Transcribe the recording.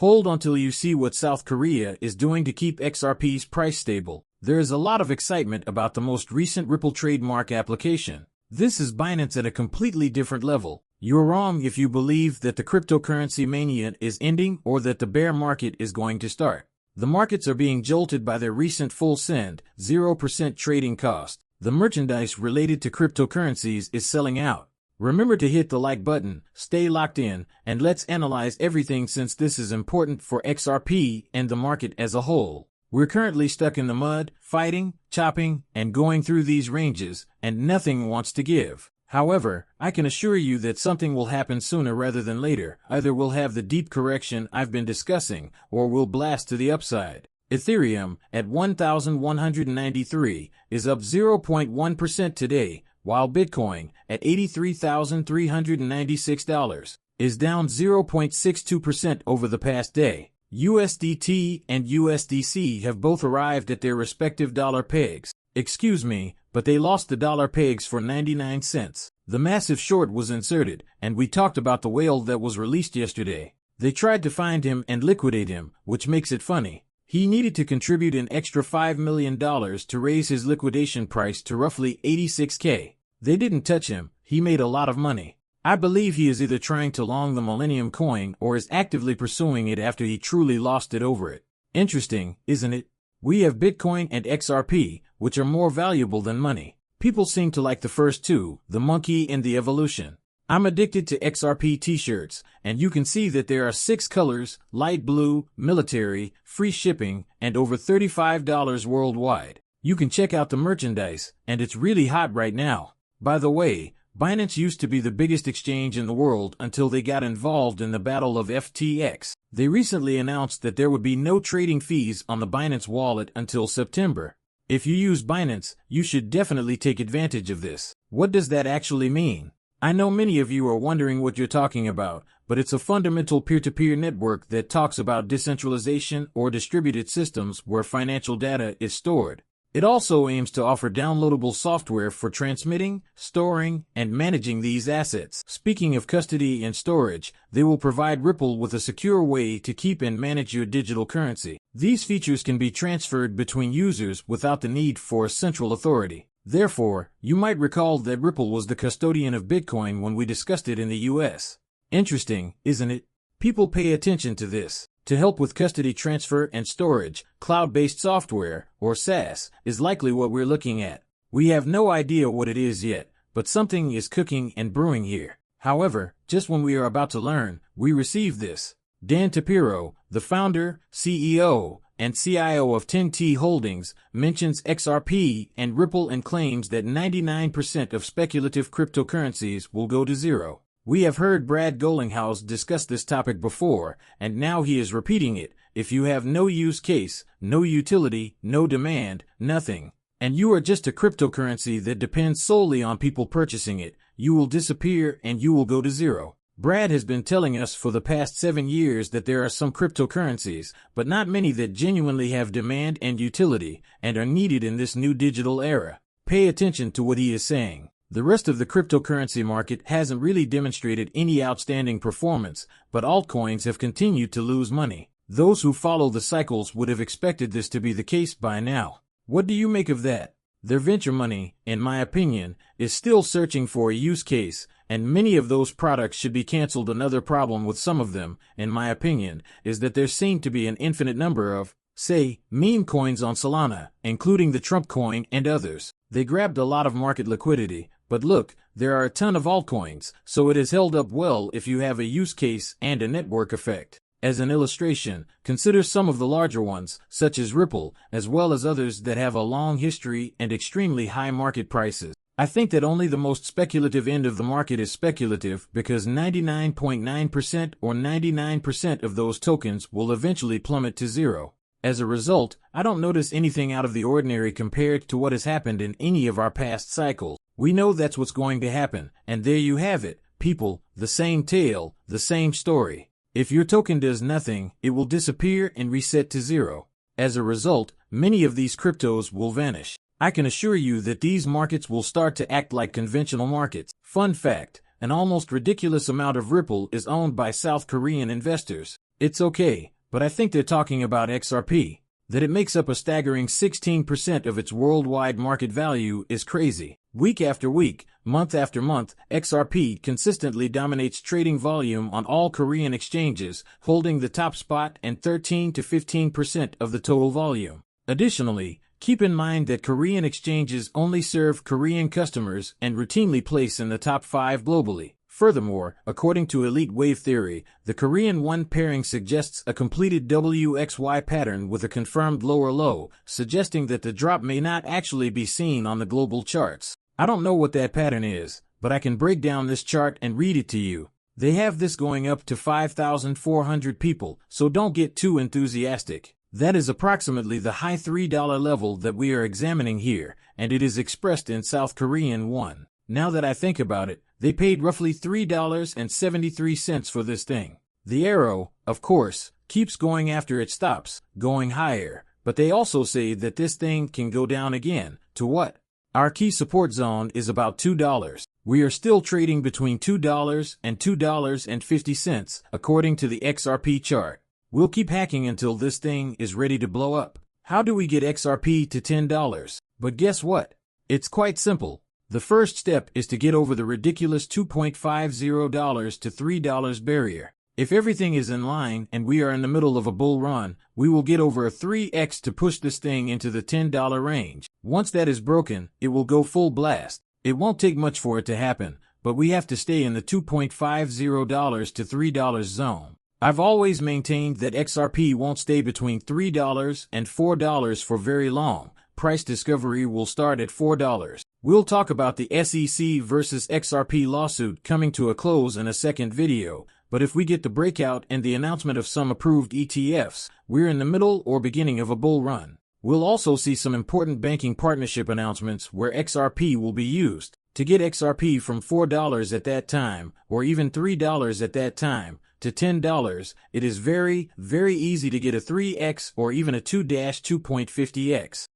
Hold until you see what South Korea is doing to keep XRP's price stable. There is a lot of excitement about the most recent Ripple trademark application. This is Binance at a completely different level. You're wrong if you believe that the cryptocurrency mania is ending or that the bear market is going to start. The markets are being jolted by their recent full send, 0% trading cost. The merchandise related to cryptocurrencies is selling out. Remember to hit the like button, stay locked in, and let's analyze everything since this is important for XRP and the market as a whole. We're currently stuck in the mud, fighting, chopping, and going through these ranges, and nothing wants to give. However, I can assure you that something will happen sooner rather than later. Either we'll have the deep correction I've been discussing, or we'll blast to the upside. Ethereum, at 1,193, is up 0.1% today, while Bitcoin, at $83,396, is down 0.62% over the past day. USDT and USDC have both arrived at their respective dollar pegs. Excuse me, but they lost the dollar pegs for 99 cents. The massive short was inserted, and we talked about the whale that was released yesterday. They tried to find him and liquidate him, which makes it funny. He needed to contribute an extra $5 million to raise his liquidation price to roughly $86K. They didn't touch him. He made a lot of money. I believe he is either trying to long the Millennium coin or is actively pursuing it after he truly lost it over it. Interesting, isn't it? We have Bitcoin and XRP, which are more valuable than money. People seem to like the first two, the monkey and the evolution. I'm addicted to XRP t-shirts, and you can see that there are 6 colors, light blue, military, free shipping, and over $35 worldwide. You can check out the merchandise, and it's really hot right now. By the way, Binance used to be the biggest exchange in the world until they got involved in the battle of FTX. They recently announced that there would be no trading fees on the Binance wallet until September. If you use Binance, you should definitely take advantage of this. What does that actually mean? I know many of you are wondering what you're talking about, but it's a fundamental peer-to-peer network that talks about decentralization or distributed systems where financial data is stored. It also aims to offer downloadable software for transmitting, storing, and managing these assets. Speaking of custody and storage, they will provide Ripple with a secure way to keep and manage your digital currency. These features can be transferred between users without the need for a central authority. Therefore, you might recall that Ripple was the custodian of Bitcoin when we discussed it in the US. Interesting, isn't it? People pay attention to this. To help with custody transfer and storage, cloud-based software, or SaaS, is likely what we're looking at. We have no idea what it is yet, but something is cooking and brewing here. However, just when we are about to learn, we receive this. Dan Tapiro, the founder, CEO, and CIO of 10T Holdings, mentions XRP and Ripple and claims that 99% of speculative cryptocurrencies will go to zero. We have heard Brad Garlinghouse discuss this topic before, and now he is repeating it. If you have no use case, no utility, no demand, nothing, and you are just a cryptocurrency that depends solely on people purchasing it, you will disappear and you will go to zero. Brad has been telling us for the past 7 years that there are some cryptocurrencies, but not many that genuinely have demand and utility, and are needed in this new digital era. Pay attention to what he is saying. The rest of the cryptocurrency market hasn't really demonstrated any outstanding performance, but altcoins have continued to lose money. Those who follow the cycles would have expected this to be the case by now. What do you make of that? Their venture money, in my opinion, is still searching for a use case, and many of those products should be canceled. Another problem with some of them, in my opinion, is that there seem to be an infinite number of, say, meme coins on Solana, including the Trump coin and others. They grabbed a lot of market liquidity. But look, there are a ton of altcoins, so it has held up well if you have a use case and a network effect. As an illustration, consider some of the larger ones, such as Ripple, as well as others that have a long history and extremely high market prices. I think that only the most speculative end of the market is speculative because 99.9% or 99% of those tokens will eventually plummet to zero. As a result, I don't notice anything out of the ordinary compared to what has happened in any of our past cycles. We know that's what's going to happen, and there you have it, people, the same tale, the same story. If your token does nothing, it will disappear and reset to zero. As a result, many of these cryptos will vanish. I can assure you that these markets will start to act like conventional markets. Fun fact, an almost ridiculous amount of Ripple is owned by South Korean investors. It's okay, but I think they're talking about XRP. That it makes up a staggering 16% of its worldwide market value is crazy. Week after week, month after month, XRP consistently dominates trading volume on all Korean exchanges, holding the top spot and 13 to 15% of the total volume. Additionally, keep in mind that Korean exchanges only serve Korean customers and routinely place in the top 5 globally. Furthermore, according to Elite Wave Theory, the Korean 1 pairing suggests a completed WXY pattern with a confirmed lower low, suggesting that the drop may not actually be seen on the global charts. I don't know what that pattern is, but I can break down this chart and read it to you. They have this going up to 5,400 people, so don't get too enthusiastic. That is approximately the high $3 level that we are examining here, and it is expressed in South Korean won. Now that I think about it, they paid roughly $3.73 for this thing. The arrow, of course, keeps going after it stops, going higher, but they also say that this thing can go down again. To what? Our key support zone is about $2. We are still trading between $2 and $2.50, according to the XRP chart. We'll keep hacking until this thing is ready to blow up. How do we get XRP to $10? But guess what? It's quite simple. The first step is to get over the ridiculous $2.50 to $3 barrier. If everything is in line and we are in the middle of a bull run, we will get over a 3x to push this thing into the $10 range. Once that is broken, it will go full blast. It won't take much for it to happen, but we have to stay in the $2.50 to $3 zone. I've always maintained that XRP won't stay between $3 and $4 for very long. Price discovery will start at $4. We'll talk about the SEC versus XRP lawsuit coming to a close in a second video, but if we get the breakout and the announcement of some approved ETFs, we're in the middle or beginning of a bull run. We'll also see some important banking partnership announcements where XRP will be used. To get XRP from $4 at that time, or even $3 at that time, to $10, it is very, very easy to get a 3x or even a 2-2.50x.